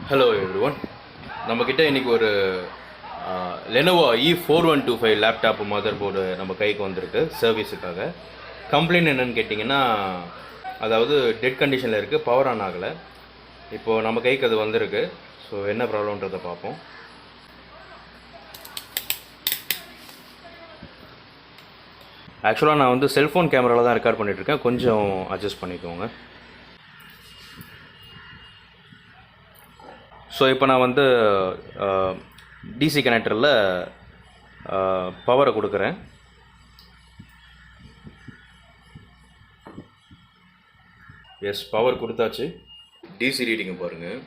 Hello everyone, நம்மக்கிட்ட இன்றைக்கி ஒரு Lenovo E4125 laptop mother board நம்ம கைக்கு வந்திருக்கு சர்வீஸுக்காக. கம்ப்ளைண்ட் என்னென்னு கேட்டிங்கன்னா, அதாவது டெட் கண்டிஷனில் இருக்குது, பவர் ஆன் ஆகலை. இப்போது நம்ம கைக்கு அது வந்திருக்கு. ஸோ என்ன ப்ராப்ளம்ன்றதை பார்ப்போம். ஆக்சுவலாக நான் வந்து செல்ஃபோன் கேமராவில் தான் ரெக்கார்ட் பண்ணிகிட்ருக்கேன், கொஞ்சம் அட்ஜஸ்ட் பண்ணிக்கோங்க. ஸோ இப்போ நான் வந்து டிசி கனெக்டரில் பவரை கொடுக்குறேன். எஸ், பவர் கொடுத்தாச்சு. டிசி ரீடிங்கை பாருங்கள்.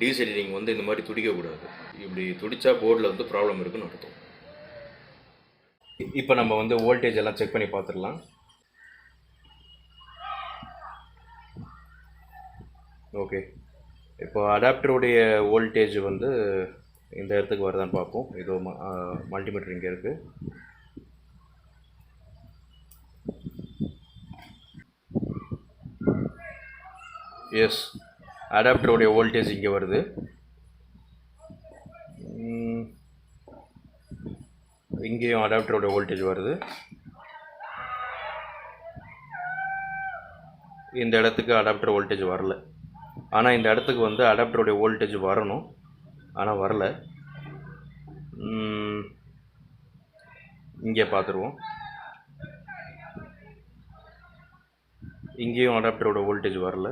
டிசி ரீடிங் வந்து இந்த மாதிரி துடிக்கக்கூடாது. இப்படி துடித்தா போர்டில் வந்து ப்ராப்ளம் இருக்குன்னு அர்த்தம். இப்போ நம்ம வந்து வோல்டேஜ் எல்லாம் செக் பண்ணி பார்த்துடலாம். ஓகே, இப்போ அடாப்டருடைய வோல்டேஜ் வந்து இந்த இடத்துக்கு வருதான்னு பார்ப்போம். இதோ மல்டிமீட்டர் இங்கே இருக்குது. எஸ், அடாப்டருடைய வோல்டேஜ் இங்கே வருது. இங்கேயும் அடாப்டரோட வோல்டேஜ் வருது. இந்த இடத்துக்கு அடாப்டர் வோல்டேஜ் வரல. ஆனால் இந்த இடத்துக்கு வந்து அடாப்டருடைய வோல்டேஜ் வரணும், ஆனால் வரல. இங்கே பார்த்துருவோம். இங்கேயும் அடாப்டரோட வோல்டேஜ் வரல.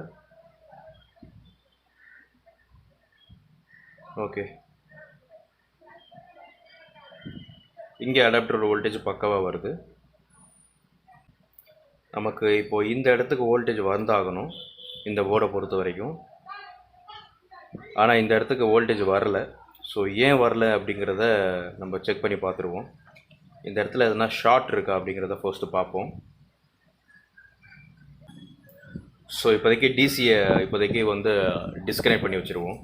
ஓகே, இங்கே அடாப்டரோட வோல்டேஜ் பக்காவாக வருது. நமக்கு இப்போது இந்த இடத்துக்கு வோல்டேஜ் வந்தாகணும் இந்த போர்டை பொறுத்த வரைக்கும். ஆனால் இந்த இடத்துக்கு வோல்டேஜ் வரல. ஸோ ஏன் வரல அப்படிங்கிறத நம்ம செக் பண்ணி பார்த்துருவோம். இந்த இடத்துல எதுனா ஷார்ட் இருக்கா அப்படிங்கிறத ஃபர்ஸ்ட்டு பார்ப்போம். ஸோ இப்போதைக்கு டிசியை வந்து டிஸ்கனெக்ட் பண்ணி வச்சுருவோம்.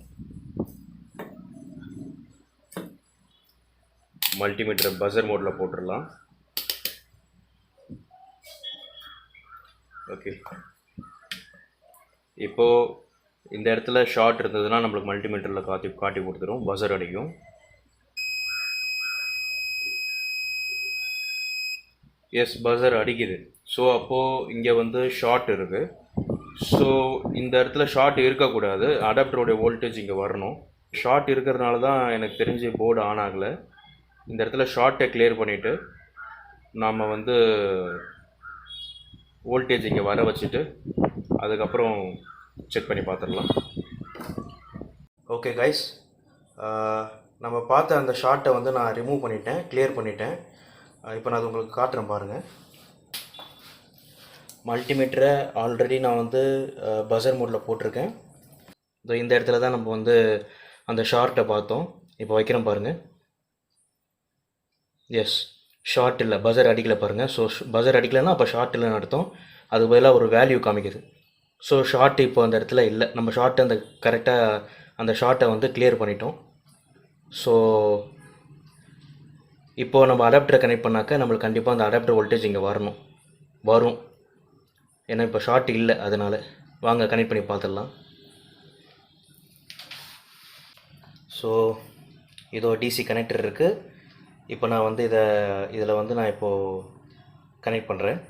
மல்டிமீட்டர் பஸர் மோடில் போட்டுடலாம். ஓகே, இப்போது இந்த இடத்துல ஷார்ட் இருந்ததுன்னா நம்மளுக்கு மல்டிமீட்டரில் காட்டி கொடுத்துரும், பஸர் அடிக்கும். எஸ், பஸர் அடிக்குது. ஸோ அப்போது இங்கே வந்து ஷார்ட் இருக்குது. ஸோ இந்த இடத்துல ஷார்ட் இருக்கக்கூடாது, அடாப்டரோடைய வோல்டேஜ் இங்கே வரணும். ஷார்ட் இருக்கிறதுனால தான் எனக்கு தெரிஞ்சு போர்டு ஆன் ஆகலை. இந்த இடத்துல ஷார்ட்டை கிளியர் பண்ணிவிட்டு நாம் வந்து வோல்டேஜ் இங்கே வர வச்சுட்டு அதுக்கப்புறம் செக் பண்ணி பார்த்துடலாம். ஓகே கைஸ், நம்ம பார்த்த அந்த ஷார்ட்டை வந்து நான் ரிமூவ் பண்ணிட்டேன், கிளியர் பண்ணிட்டேன். இப்போ நான் அது உங்களுக்கு காட்டுறேன் பாருங்கள். மல்டிமீட்டரை ஆல்ரெடி நான் வந்து பஸர் மோடில் போட்டிருக்கேன். இந்த இடத்துல தான் நம்ம வந்து அந்த ஷார்ட்டை பார்த்தோம். இப்போ வைக்கிறேன் பாருங்கள். எஸ், ஷார்ட் இல்லை, பஸர் அடிக்கலை பாருங்கள். ஸோ பஸர் அடிக்கலைன்னா அப்போ ஷார்ட் இல்லைன்னு அர்த்தம். அது பதிலாக ஒரு வேல்யூ காமிக்குது. ஸோ ஷார்ட் இப்போ அந்த இடத்துல இல்லை. நம்ம ஷார்ட்டை அந்த கரெக்டாக அந்த ஷார்ட்டை வந்து கிளியர் பண்ணிட்டோம். ஸோ இப்போது நம்ம அடாப்டரை கனெக்ட் பண்ணாக்க நம்மளுக்கு கண்டிப்பாக அந்த அடாப்டர் வோல்டேஜ் இங்கே வரும். ஏன்னா இப்போ ஷார்ட் இல்லை, அதனால் வாங்க கனெக்ட் பண்ணி பார்த்துடலாம். ஸோ இதோ டிசி கனெக்டர் இருக்குது. இப்போ நான் வந்து இதில் வந்து நான் இப்போது கனெக்ட் பண்ணுறேன்.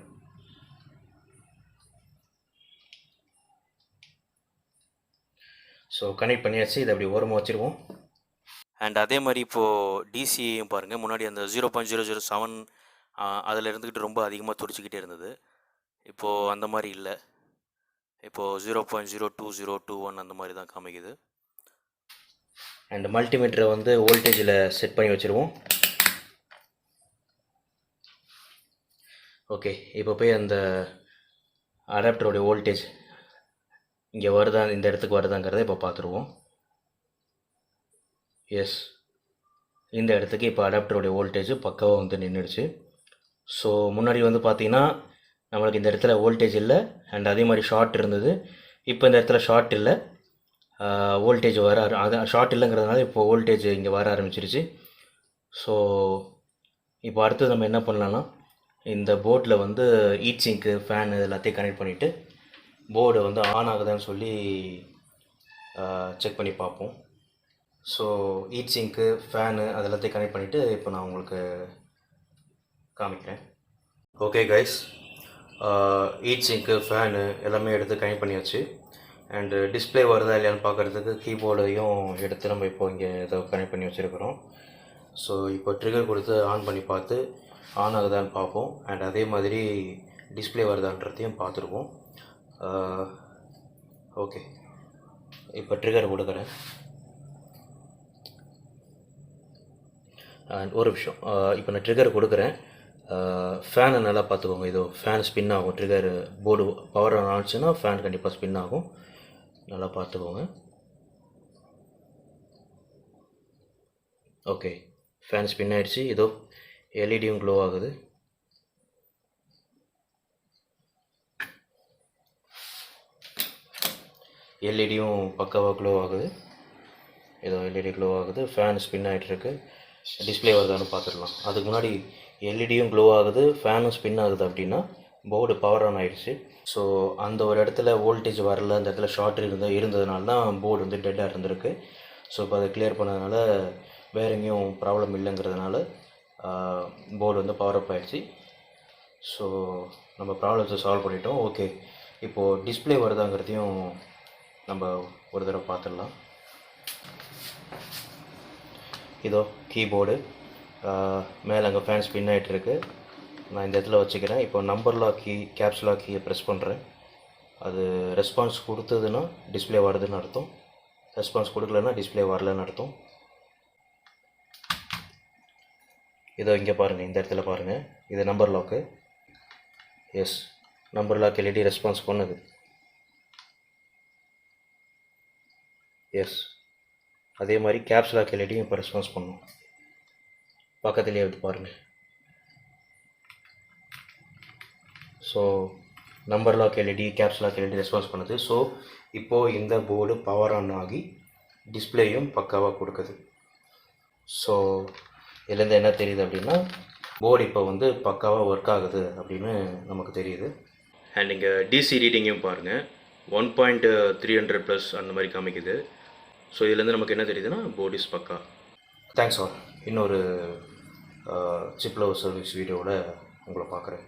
ஸோ கனெக்ட் பண்ணியாச்சு. இதை அப்படி ஓரமாக வச்சுருவோம். அண்ட் அதே மாதிரி இப்போது டிசியையும் பாருங்கள். முன்னாடி அந்த 0.007 அதில் இருந்துக்கிட்டு ரொம்ப அதிகமாக துடிச்சிக்கிட்டே இருந்தது. இப்போது அந்த மாதிரி இல்லை. இப்போது 0.02021 அந்த மாதிரி தான் காமிக்குது. அண்ட் மல்டிமீட்டரை வந்து வோல்டேஜில் செட் பண்ணி வச்சுருவோம். ஓகே, இப்போ போய் அந்த அடாப்டரோடைய வோல்டேஜ் இங்கே வருதா, இந்த இடத்துக்கு வருதாங்கிறத இப்போ பார்த்துருவோம். எஸ், இந்த இடத்துக்கு இப்போ அடாப்டரோடைய வோல்டேஜ் பக்காவாக வந்து நின்றுடுச்சு. ஸோ முன்னாடி வந்து பார்த்திங்கன்னா நம்மளுக்கு இந்த இடத்துல வோல்டேஜ் இல்லை, அண்ட் அதே மாதிரி ஷார்ட் இருந்தது. இப்போ இந்த இடத்துல ஷார்ட் இல்லை, வோல்டேஜ் அது ஷார்ட் இல்லைங்கிறதுனால இப்போ வோல்டேஜ் இங்கே வர ஆரம்பிச்சிருச்சு. ஸோ இப்போ அடுத்தது நம்ம என்ன பண்ணலான்னா, இந்த போர்டில் வந்து ஹீட் சிங்க்கு, ஃபேன் இது எல்லாத்தையும் கனெக்ட் பண்ணிவிட்டு போர்டை வந்து ஆன் ஆகுதான்னு சொல்லி செக் பண்ணி பார்ப்போம். ஸோ ஹீட் சிங்க்கு, ஃபேனு அது எல்லாத்தையும் கனெக்ட் பண்ணிவிட்டு இப்போ நான் உங்களுக்கு காமிக்கிறேன். ஓகே கைஸ், ஹீட் சிங்க்கு, ஃபேனு எல்லாமே எடுத்து கனெக்ட் பண்ணியாச்சு. அண்டு டிஸ்பிளே வருதா இல்லையான்னு பார்க்குறதுக்கு கீபோர்டையும் எடுத்து நம்ம இப்போ இங்கே ஏதோ கனெக்ட் பண்ணி வச்சுருக்கிறோம். ஸோ இப்போ ட்ரிகர் கொடுத்து ஆன் பண்ணி பார்த்து ஆன் ஆகுதான்னு பார்ப்போம். அண்ட் அதே மாதிரி டிஸ்பிளே வருதான்றதையும் பார்த்துருவோம். ஓகே, இப்போ ட்ரிகர் கொடுக்குறேன். அண்ட் ஒரு விஷயம், இப்போ நான் ட்ரிகர் கொடுக்குறேன். ஃபேனை நல்லா பார்த்துக்கோங்க. இதோ ஃபேன் ஸ்பின் ஆகும். ட்ரிகர் போர்டு பவர் ஆன் ஆச்சுன்னா ஃபேன் கண்டிப்பாக ஸ்பின் ஆகும். நல்லா பார்த்துக்கோங்க. ஓகே, ஃபேன் ஸ்பின் ஆகிடுச்சு. இதோ எல்இடியும் க்ளோ ஆகுது. எல்இடியும் பக்காவாக க்ளோ ஆகுது. ஏதோ எல்இடி க்ளோ ஆகுது. ஃபேன் ஸ்பின் ஆகிட்டுருக்கு. டிஸ்பிளே வருதான்னு பார்த்துடலாம். அதுக்கு முன்னாடி எல்இடியும் க்ளோ ஆகுது, ஃபேனும் ஸ்பின் ஆகுது அப்படின்னா போர்டு பவர் ஆன் ஆகிடுச்சு. ஸோ அந்த ஒரு இடத்துல வோல்டேஜ் வரல, அந்த இடத்துல ஷார்ட் இருந்ததுனால தான் போர்டு வந்து டெட்டாக இருந்திருக்கு. ஸோ இப்போ அதை கிளியர் பண்ணதுனால வேறு எங்கேயும் ப்ராப்ளம் இல்லைங்கிறதுனால போர்டு வந்து பவர் அப் ஆகிடுச்சு. ஸோ நம்ம ப்ராப்ளம்ஸை சால்வ் பண்ணிட்டோம். ஓகே, இப்போது டிஸ்பிளே வருதாங்கிறதையும் நம்ம ஒரு தடவை பார்த்துடலாம். இதோ கீபோர்டு மேலே அங்கே ஃபேன் ஸ்பின் ஆகிட்டுருக்கு. நான் இந்த இடத்துல வச்சுக்கிறேன். இப்போ number lock key, caps lock கீயை ப்ரெஸ் பண்ணுறேன். அது ரெஸ்பான்ஸ் கொடுத்ததுன்னா டிஸ்பிளே வருதுன்னு அர்த்தம். ரெஸ்பான்ஸ் கொடுக்கலன்னா டிஸ்பிளே வரலன்னு அர்த்தம். இதோ இங்கே பாருங்கள், இந்த இடத்துல பாருங்கள், இது number lock. Yes, number lock LED response பண்ணுது. எஸ், அதே மாதிரி கேப்ஸ் லாக் எல்இடியும் இப்போ ரெஸ்பான்ஸ் பண்ணும். பக்கத்துலேயே எடுத்து பாருங்கள். So number lock LED, caps lock LED response பண்ணுது. ஸோ இப்போது இந்த போர்டு பவர் ஆன் ஆகி டிஸ்பிளேயும் பக்காவாக கொடுக்குது. ஸோ இதுலேருந்து என்ன தெரியுது அப்படின்னா போர்டு இப்போ வந்து பக்காவாக ஒர்க் ஆகுது அப்படின்னு நமக்கு தெரியுது. அண்ட் இங்கே டிசி ரீடிங்கையும் பாருங்கள், 1.300+ அந்த மாதிரி காமிக்குது. ஸோ இதுலேருந்து நமக்கு என்ன தெரியுதுன்னா போர்டு இஸ் பக்கா. Thanks all. இன்னொரு சிப் லவ் சர்வீஸ் வீடியோவில் உங்களை பார்க்குறேன்.